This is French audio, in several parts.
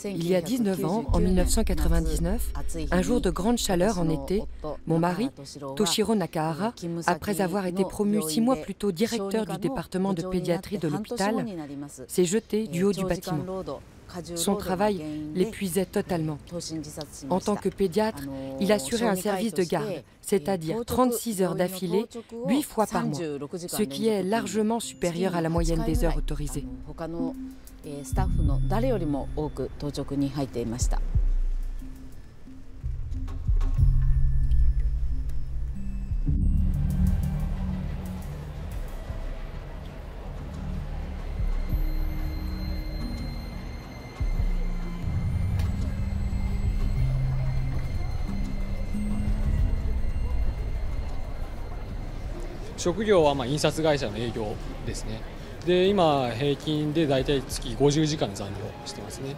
Il y a 19 ans, en 1999, un jour de grande chaleur en été, mon mari, Toshiro Nakahara, après avoir été promu 6 mois plus tôt directeur du département de pédiatrie de l'hôpital, s'est jeté du haut du bâtiment. Son travail l'épuisait totalement. En tant que pédiatre, il assurait un service de garde, c'est-à-dire 36 heures d'affilée, 8 fois par mois, ce qui est largement supérieur à la moyenne des heures autorisées. Le 職業は印刷会社の営業ですね。で、今平均でだいたい月50時間残業してますね。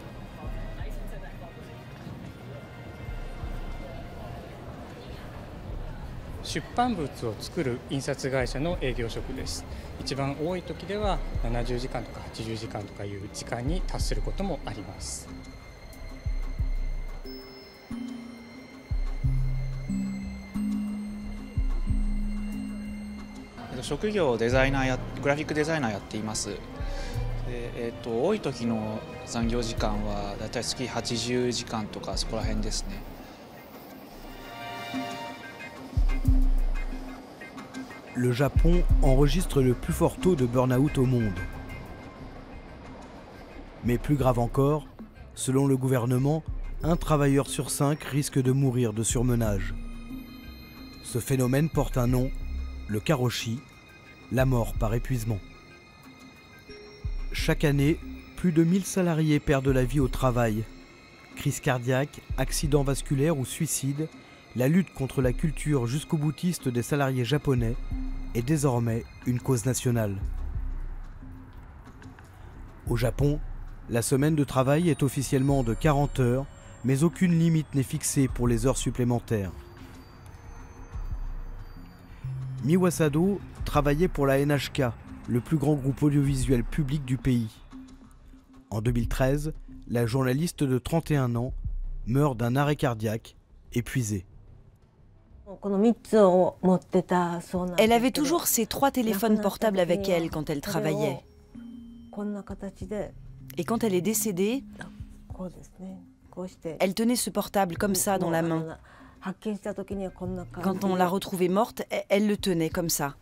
出版物を作る印刷会社の営業職です。一番多い時では70時間とか80時間とかいう時間に達することもあります。職業デザイナーグラフィックデザイナーやっています。で多い時の残業時間はだいたい月80時間とかそこら辺ですね。Le Japon enregistre le plus fort taux de burn-out au monde. Mais plus grave encore, selon le gouvernement, un travailleur sur 5 risque de mourir de surmenage. Ce phénomène porte un nom, le karoshi, la mort par épuisement. Chaque année, plus de 1000 salariés perdent la vie au travail. Crise cardiaque, accident vasculaire ou suicide, la lutte contre la culture jusqu'au boutiste des salariés japonais est désormais une cause nationale. Au Japon, la semaine de travail est officiellement de 40 heures, mais aucune limite n'est fixée pour les heures supplémentaires. Miwasado travaillait pour la NHK, le plus grand groupe audiovisuel public du pays. En 2013, la journaliste de 31 ans meurt d'un arrêt cardiaque, épuisée. Elle avait toujours ses 3 téléphones portables avec elle quand elle travaillait. Et quand elle est décédée, elle tenait ce portable comme ça dans la main. Quand on l'a retrouvée morte, elle le tenait comme ça.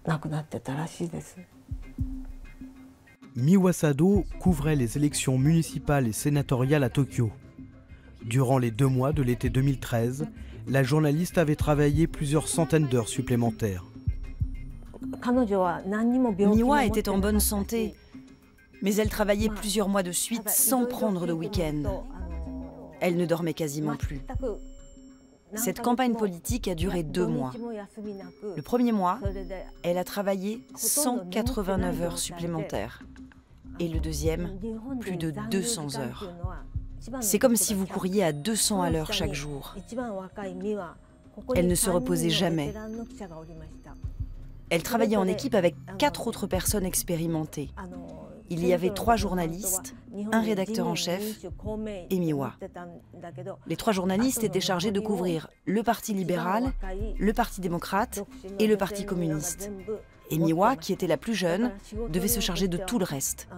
Miwasado couvrait les élections municipales et sénatoriales à Tokyo. Durant les 2 mois de l'été 2013, la journaliste avait travaillé plusieurs centaines d'heures supplémentaires. Miwa était en bonne santé, mais elle travaillait plusieurs mois de suite sans prendre de week-end. Elle ne dormait quasiment plus. Cette campagne politique a duré 2 mois. Le premier mois, elle a travaillé 189 heures supplémentaires. Et le deuxième, plus de 200 heures. C'est comme si vous couriez à 200 à l'heure chaque jour. Elle ne se reposait jamais. Elle travaillait en équipe avec 4 autres personnes expérimentées. Il y avait 3 journalistes, un rédacteur en chef et Miwa. Les 3 journalistes étaient chargés de couvrir le Parti libéral, le Parti démocrate et le Parti communiste. Et Miwa, qui était la plus jeune, devait se charger de tout le reste.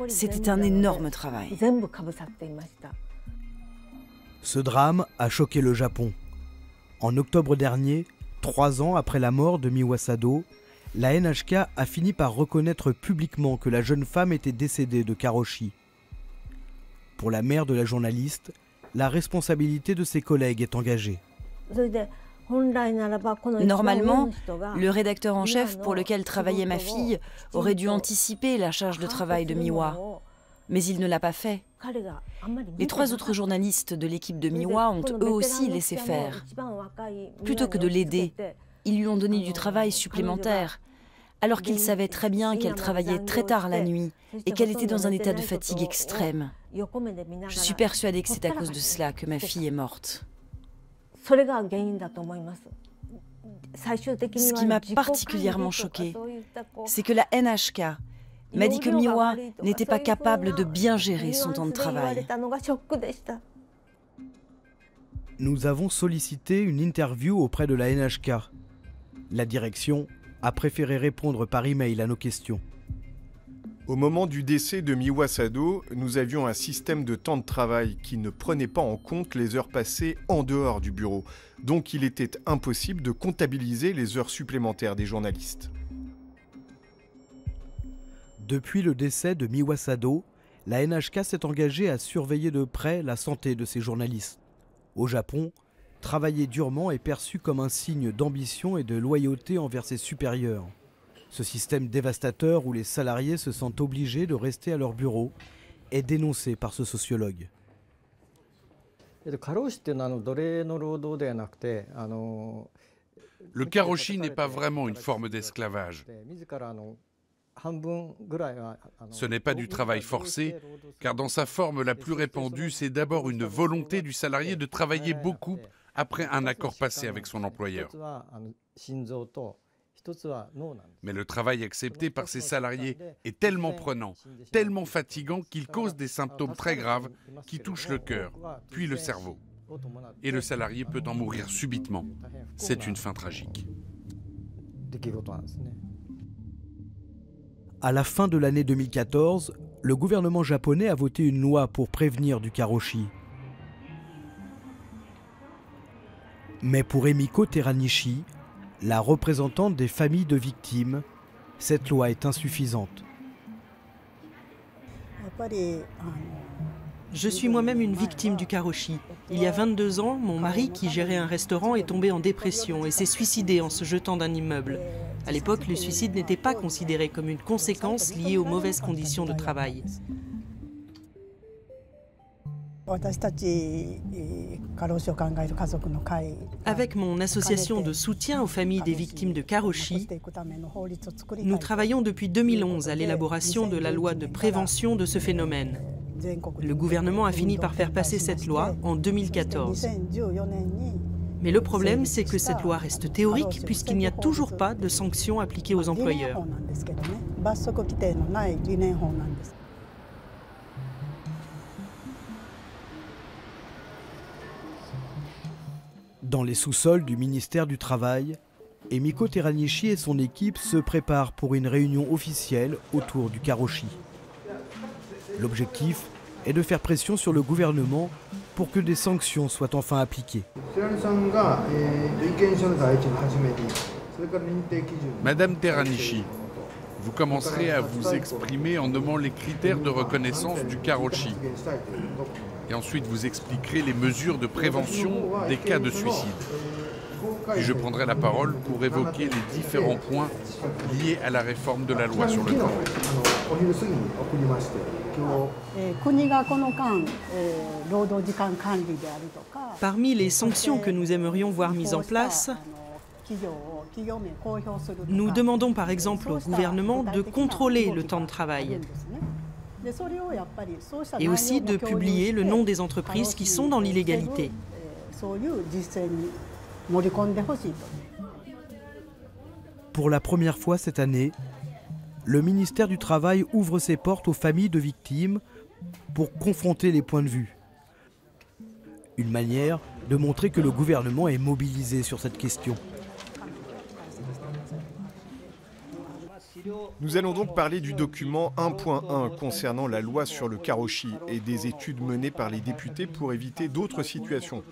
C'était un énorme travail. Ce drame a choqué le Japon. En octobre dernier, 3 ans après la mort de Miwasado, la NHK a fini par reconnaître publiquement que la jeune femme était décédée de karoshi. Pour la mère de la journaliste, la responsabilité de ses collègues est engagée. Normalement, le rédacteur en chef pour lequel travaillait ma fille aurait dû anticiper la charge de travail de Miwa, mais il ne l'a pas fait. Les 3 autres journalistes de l'équipe de Miwa ont eux aussi laissé faire. Plutôt que de l'aider, ils lui ont donné du travail supplémentaire, alors qu'ils savaient très bien qu'elle travaillait très tard la nuit et qu'elle était dans un état de fatigue extrême. Je suis persuadée que c'est à cause de cela que ma fille est morte. Ce qui m'a particulièrement choquée, c'est que la NHK m'a dit que Miwa n'était pas capable de bien gérer son temps de travail. Nous avons sollicité une interview auprès de la NHK. La direction a préféré répondre par email à nos questions. Au moment du décès de Miwa Sado, nous avions un système de temps de travail qui ne prenait pas en compte les heures passées en dehors du bureau. Donc il était impossible de comptabiliser les heures supplémentaires des journalistes. Depuis le décès de Miwa Sado, la NHK s'est engagée à surveiller de près la santé de ses journalistes. Au Japon, travailler durement est perçu comme un signe d'ambition et de loyauté envers ses supérieurs. Ce système dévastateur où les salariés se sentent obligés de rester à leur bureau est dénoncé par ce sociologue. Le karoshi n'est pas vraiment une forme d'esclavage. Ce n'est pas du travail forcé, car dans sa forme la plus répandue, c'est d'abord une volonté du salarié de travailler beaucoup après un accord passé avec son employeur. Mais le travail accepté par ces salariés est tellement prenant, tellement fatigant qu'il cause des symptômes très graves qui touchent le cœur, puis le cerveau. Et le salarié peut en mourir subitement. C'est une fin tragique. À la fin de l'année 2014, le gouvernement japonais a voté une loi pour prévenir du karoshi. Mais pour Emiko Teranishi, la représentante des familles de victimes, cette loi est insuffisante. Je suis moi-même une victime du karoshi. Il y a 22 ans, mon mari, qui gérait un restaurant, est tombé en dépression et s'est suicidé en se jetant d'un immeuble. À l'époque, le suicide n'était pas considéré comme une conséquence liée aux mauvaises conditions de travail. Avec mon association de soutien aux familles des victimes de karoshi, nous travaillons depuis 2011 à l'élaboration de la loi de prévention de ce phénomène. Le gouvernement a fini par faire passer cette loi en 2014. Mais le problème, c'est que cette loi reste théorique puisqu'il n'y a toujours pas de sanctions appliquées aux employeurs. Dans les sous-sols du ministère du Travail, Emiko Teranishi et son équipe se préparent pour une réunion officielle autour du karoshi. L'objectif est de faire pression sur le gouvernement pour que des sanctions soient enfin appliquées. Madame Teranishi, vous commencerez à vous exprimer en nommant les critères de reconnaissance du karoshi. Et ensuite, vous expliquerez les mesures de prévention des cas de suicide. Puis je prendrai la parole pour évoquer les différents points liés à la réforme de la loi sur le travail. Parmi les sanctions que nous aimerions voir mises en place, nous demandons par exemple au gouvernement de contrôler le temps de travail et aussi de publier le nom des entreprises qui sont dans l'illégalité. Pour la première fois cette année, le ministère du Travail ouvre ses portes aux familles de victimes pour confronter les points de vue. Une manière de montrer que le gouvernement est mobilisé sur cette question. Nous allons donc parler du document 1.1 concernant la loi sur le karoshi et des études menées par les députés pour éviter d'autres situations.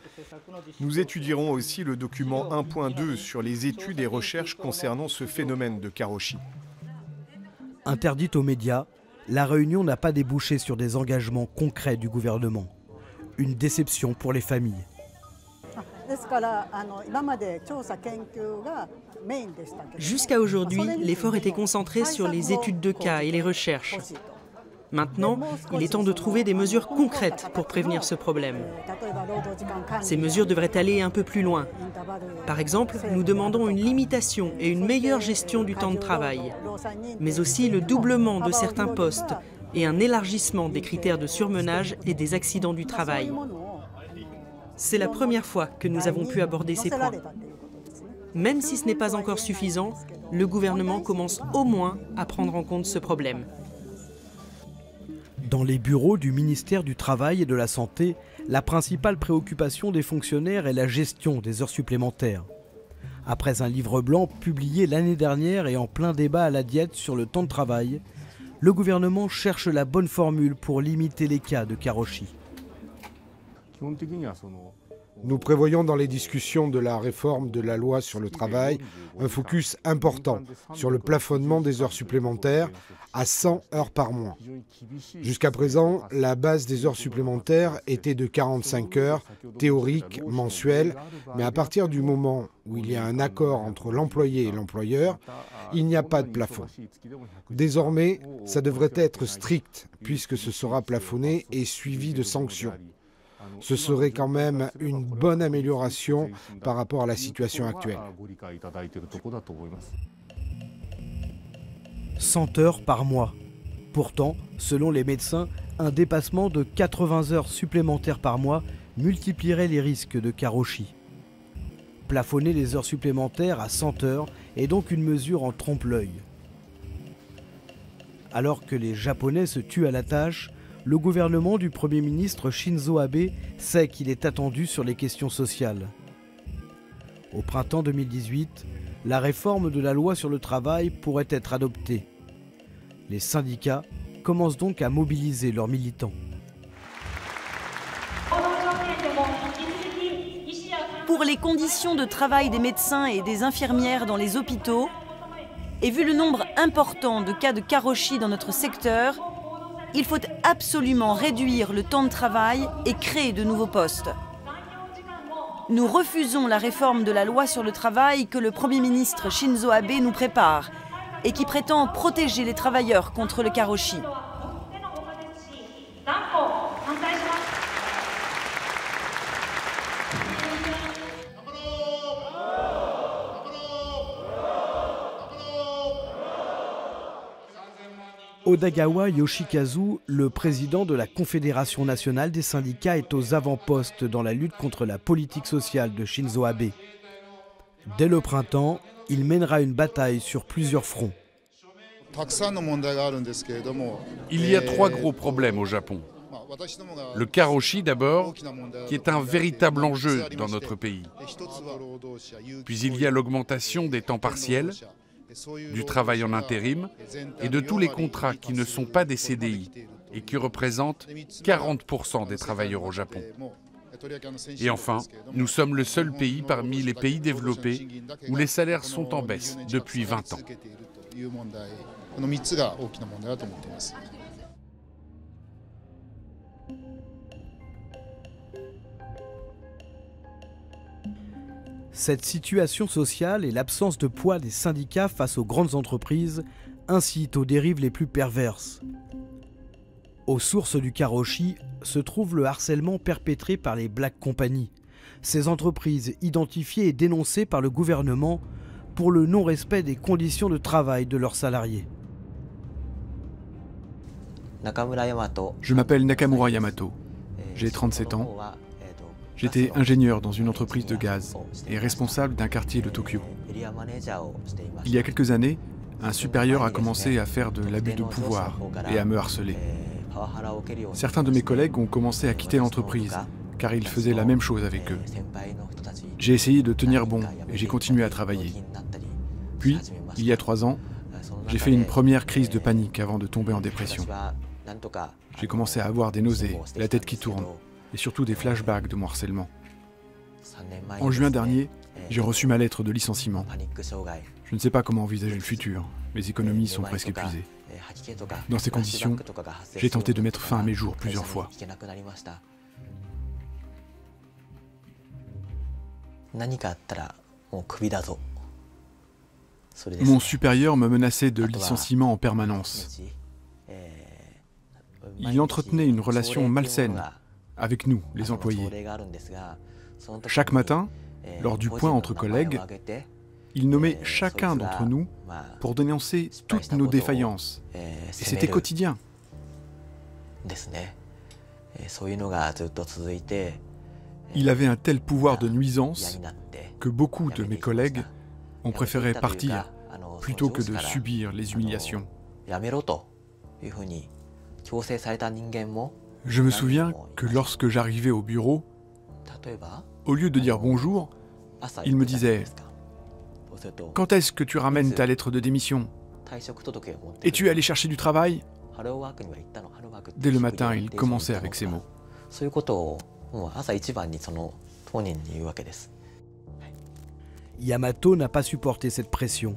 Nous étudierons aussi le document 1.2 sur les études et recherches concernant ce phénomène de karoshi. Interdite aux médias, la réunion n'a pas débouché sur des engagements concrets du gouvernement. Une déception pour les familles. Jusqu'à aujourd'hui, l'effort était concentré sur les études de cas et les recherches. Maintenant, il est temps de trouver des mesures concrètes pour prévenir ce problème. Ces mesures devraient aller un peu plus loin. Par exemple, nous demandons une limitation et une meilleure gestion du temps de travail, mais aussi le doublement de certains postes et un élargissement des critères de surmenage et des accidents du travail. C'est la première fois que nous avons pu aborder ces points. Même si ce n'est pas encore suffisant, le gouvernement commence au moins à prendre en compte ce problème. Dans les bureaux du ministère du Travail et de la Santé, la principale préoccupation des fonctionnaires est la gestion des heures supplémentaires. Après un livre blanc publié l'année dernière et en plein débat à la Diète sur le temps de travail, le gouvernement cherche la bonne formule pour limiter les cas de karoshi. Nous prévoyons dans les discussions de la réforme de la loi sur le travail un focus important sur le plafonnement des heures supplémentaires à 100 heures par mois. Jusqu'à présent, la base des heures supplémentaires était de 45 heures théoriques mensuelles, mais à partir du moment où il y a un accord entre l'employé et l'employeur, il n'y a pas de plafond. Désormais, ça devrait être strict puisque ce sera plafonné et suivi de sanctions. Ce serait quand même une bonne amélioration par rapport à la situation actuelle. 100 heures par mois. Pourtant, selon les médecins, un dépassement de 80 heures supplémentaires par mois multiplierait les risques de karoshi. Plafonner les heures supplémentaires à 100 heures est donc une mesure en trompe-l'œil. Alors que les Japonais se tuent à la tâche, le gouvernement du Premier ministre Shinzo Abe sait qu'il est attendu sur les questions sociales. Au printemps 2018, la réforme de la loi sur le travail pourrait être adoptée. Les syndicats commencent donc à mobiliser leurs militants. Pour les conditions de travail des médecins et des infirmières dans les hôpitaux, et vu le nombre important de cas de karoshi dans notre secteur, il faut absolument réduire le temps de travail et créer de nouveaux postes. Nous refusons la réforme de la loi sur le travail que le Premier ministre Shinzo Abe nous prépare et qui prétend protéger les travailleurs contre le karoshi. Odagawa Yoshikazu, le président de la Confédération nationale des syndicats, est aux avant-postes dans la lutte contre la politique sociale de Shinzo Abe. Dès le printemps, il mènera une bataille sur plusieurs fronts. Il y a 3 gros problèmes au Japon. Le karoshi d'abord, qui est un véritable enjeu dans notre pays. Puis il y a l'augmentation des temps partiels, du travail en intérim et de tous les contrats qui ne sont pas des CDI et qui représentent 40% des travailleurs au Japon. Et enfin, nous sommes le seul pays parmi les pays développés où les salaires sont en baisse depuis 20 ans. Cette situation sociale et l'absence de poids des syndicats face aux grandes entreprises incitent aux dérives les plus perverses. Aux sources du karoshi se trouve le harcèlement perpétré par les Black Company, ces entreprises identifiées et dénoncées par le gouvernement pour le non-respect des conditions de travail de leurs salariés. Je m'appelle Nakamura Yamato, j'ai 37 ans. J'étais ingénieur dans une entreprise de gaz et responsable d'un quartier de Tokyo. Il y a quelques années, un supérieur a commencé à faire de l'abus de pouvoir et à me harceler. Certains de mes collègues ont commencé à quitter l'entreprise car ils faisaient la même chose avec eux. J'ai essayé de tenir bon et j'ai continué à travailler. Puis, il y a 3 ans, j'ai fait une première crise de panique avant de tomber en dépression. J'ai commencé à avoir des nausées, la tête qui tourne, et surtout des flashbacks de mon harcèlement. En juin dernier, j'ai reçu ma lettre de licenciement. Je ne sais pas comment envisager le futur, mes économies sont presque épuisées. Dans ces conditions, j'ai tenté de mettre fin à mes jours plusieurs fois. Mon supérieur me menaçait de licenciement en permanence. Il entretenait une relation malsaine avec nous, les employés. Chaque matin, lors du point entre collègues, il nommait chacun d'entre nous pour dénoncer toutes nos défaillances. Et c'était quotidien. Il avait un tel pouvoir de nuisance que beaucoup de mes collègues ont préféré partir plutôt que de subir les humiliations. Je me souviens que lorsque j'arrivais au bureau, au lieu de dire bonjour, il me disait « Quand est-ce que tu ramènes ta lettre de démission? Es-tu allé chercher du travail ?» Dès le matin, il commençait avec ces mots. Yamato n'a pas supporté cette pression.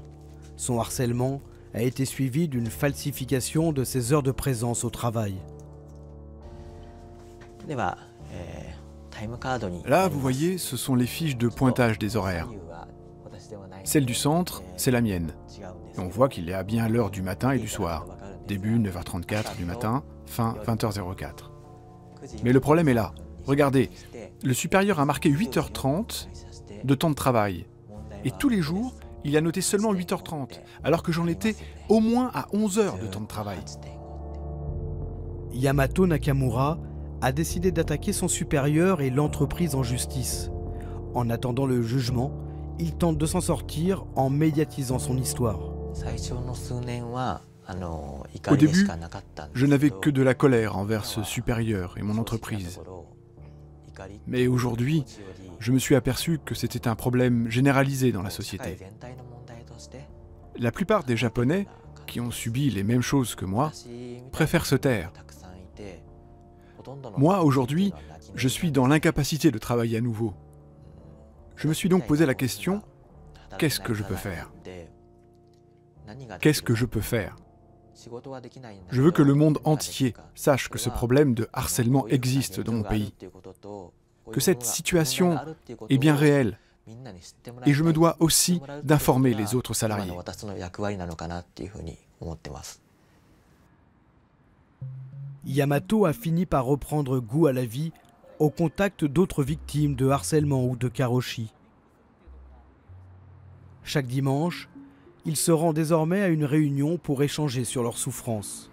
Son harcèlement a été suivi d'une falsification de ses heures de présence au travail. Là, vous voyez, ce sont les fiches de pointage des horaires. Celle du centre, c'est la mienne. Et on voit qu'il est à bien l'heure du matin et du soir. Début 9h34 du matin, fin 20h04. Mais le problème est là. Regardez, le supérieur a marqué 8h30 de temps de travail. Et tous les jours, il a noté seulement 8h30, alors que j'en étais au moins à 11h de temps de travail. Yamato Nakamura a décidé d'attaquer son supérieur et l'entreprise en justice. En attendant le jugement, il tente de s'en sortir en médiatisant son histoire. Au début, je n'avais que de la colère envers ce supérieur et mon entreprise. Mais aujourd'hui, je me suis aperçu que c'était un problème généralisé dans la société. La plupart des Japonais, qui ont subi les mêmes choses que moi, préfèrent se taire. Moi, aujourd'hui, je suis dans l'incapacité de travailler à nouveau. Je me suis donc posé la question, qu'est-ce que je peux faire? Qu'est-ce que je peux faire? Je veux que le monde entier sache que ce problème de harcèlement existe dans mon pays, que cette situation est bien réelle, et je me dois aussi d'informer les autres salariés. Yamato a fini par reprendre goût à la vie au contact d'autres victimes de harcèlement ou de karoshi. Chaque dimanche, il se rend désormais à une réunion pour échanger sur leurs souffrances.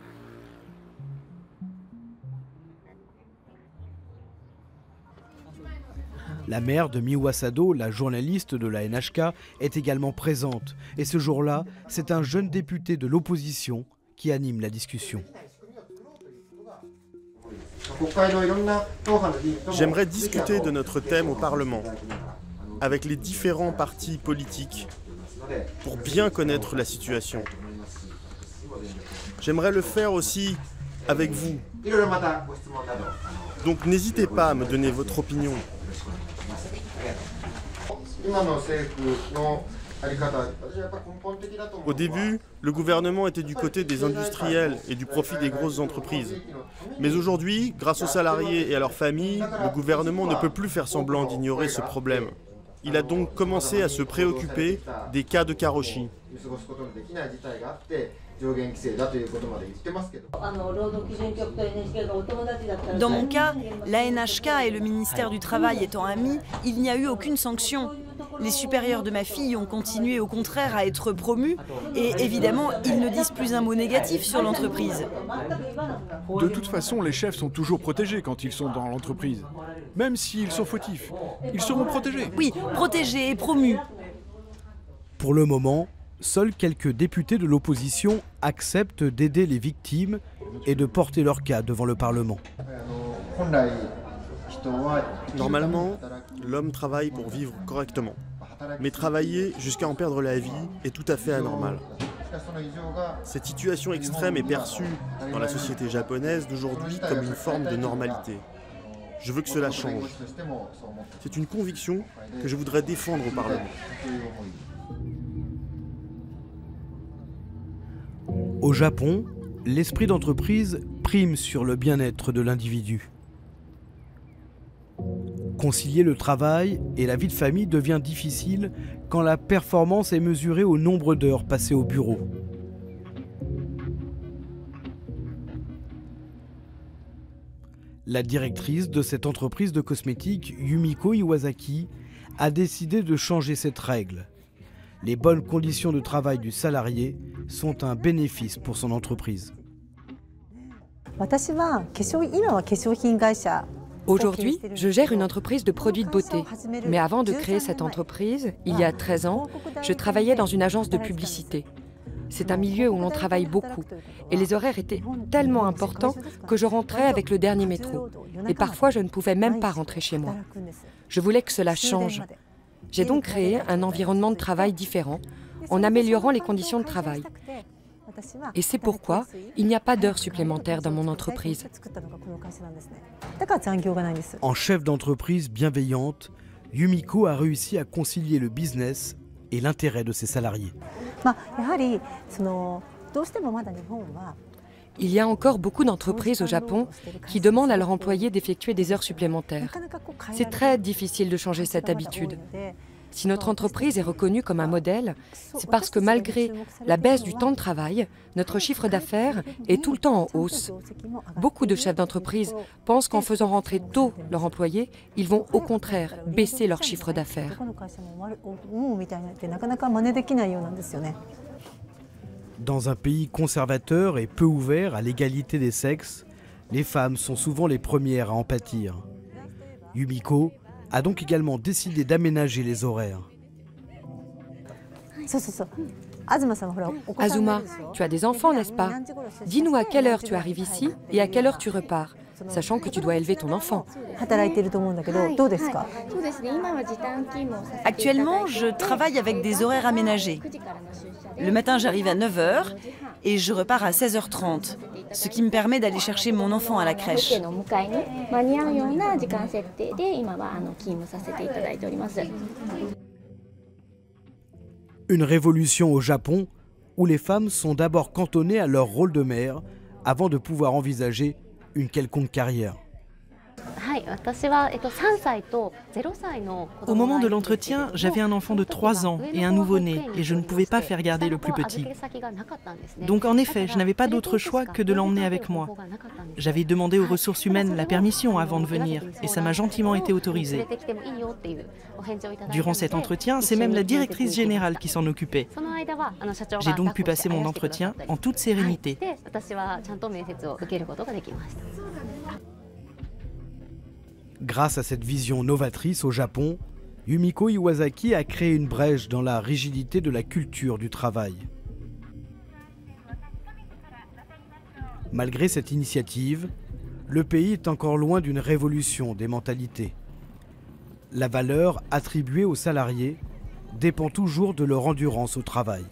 La mère de Miwasado, la journaliste de la NHK, est également présente. Et ce jour-là, c'est un jeune député de l'opposition qui anime la discussion. J'aimerais discuter de notre thème au Parlement, avec les différents partis politiques, pour bien connaître la situation. J'aimerais le faire aussi avec vous. Donc n'hésitez pas à me donner votre opinion. Au début, le gouvernement était du côté des industriels et du profit des grosses entreprises. Mais aujourd'hui, grâce aux salariés et à leurs familles, le gouvernement ne peut plus faire semblant d'ignorer ce problème. Il a donc commencé à se préoccuper des cas de karoshi. Dans mon cas, la NHK et le ministère du Travail étant amis, il n'y a eu aucune sanction. Les supérieurs de ma fille ont continué au contraire à être promus et évidemment, ils ne disent plus un mot négatif sur l'entreprise. De toute façon, les chefs sont toujours protégés quand ils sont dans l'entreprise. Même s'ils sont fautifs, ils seront protégés. Oui, protégés et promus. Pour le moment, seuls quelques députés de l'opposition acceptent d'aider les victimes et de porter leur cas devant le Parlement. Normalement, l'homme travaille pour vivre correctement. Mais travailler jusqu'à en perdre la vie est tout à fait anormal. Cette situation extrême est perçue dans la société japonaise d'aujourd'hui comme une forme de normalité. Je veux que cela change. C'est une conviction que je voudrais défendre au Parlement. Au Japon, l'esprit d'entreprise prime sur le bien-être de l'individu. Concilier le travail et la vie de famille devient difficile quand la performance est mesurée au nombre d'heures passées au bureau. La directrice de cette entreprise de cosmétiques, Yumiko Iwasaki, a décidé de changer cette règle. Les bonnes conditions de travail du salarié sont un bénéfice pour son entreprise. Aujourd'hui, je gère une entreprise de produits de beauté. Mais avant de créer cette entreprise, il y a 13 ans, je travaillais dans une agence de publicité. C'est un milieu où l'on travaille beaucoup et les horaires étaient tellement importants que je rentrais avec le dernier métro. Et parfois, je ne pouvais même pas rentrer chez moi. Je voulais que cela change. J'ai donc créé un environnement de travail différent en améliorant les conditions de travail. Et c'est pourquoi il n'y a pas d'heures supplémentaires dans mon entreprise. En chef d'entreprise bienveillante, Yumiko a réussi à concilier le business et l'intérêt de ses salariés. Il y a encore beaucoup d'entreprises au Japon qui demandent à leurs employés d'effectuer des heures supplémentaires. C'est très difficile de changer cette habitude. Si notre entreprise est reconnue comme un modèle, c'est parce que malgré la baisse du temps de travail, notre chiffre d'affaires est tout le temps en hausse. Beaucoup de chefs d'entreprise pensent qu'en faisant rentrer tôt leurs employés, ils vont au contraire baisser leur chiffre d'affaires. Dans un pays conservateur et peu ouvert à l'égalité des sexes, les femmes sont souvent les premières à en pâtir. Yumiko a donc également décidé d'aménager les horaires. Azuma, tu as des enfants, n'est-ce pas? Dis-nous à quelle heure tu arrives ici et à quelle heure tu repars, sachant que tu dois élever ton enfant. Actuellement, je travaille avec des horaires aménagés. Le matin, j'arrive à 9 h et je repars à 16 h 30, ce qui me permet d'aller chercher mon enfant à la crèche. Une révolution au Japon où les femmes sont d'abord cantonnées à leur rôle de mère avant de pouvoir envisager une quelconque carrière. Au moment de l'entretien, j'avais un enfant de 3 ans et un nouveau-né et je ne pouvais pas faire garder le plus petit. Donc en effet, je n'avais pas d'autre choix que de l'emmener avec moi. J'avais demandé aux ressources humaines la permission avant de venir et ça m'a gentiment été autorisé. Durant cet entretien, c'est même la directrice générale qui s'en occupait. J'ai donc pu passer mon entretien en toute sérénité. Grâce à cette vision novatrice au Japon, Yumiko Iwasaki a créé une brèche dans la rigidité de la culture du travail. Malgré cette initiative, le pays est encore loin d'une révolution des mentalités. La valeur attribuée aux salariés dépend toujours de leur endurance au travail.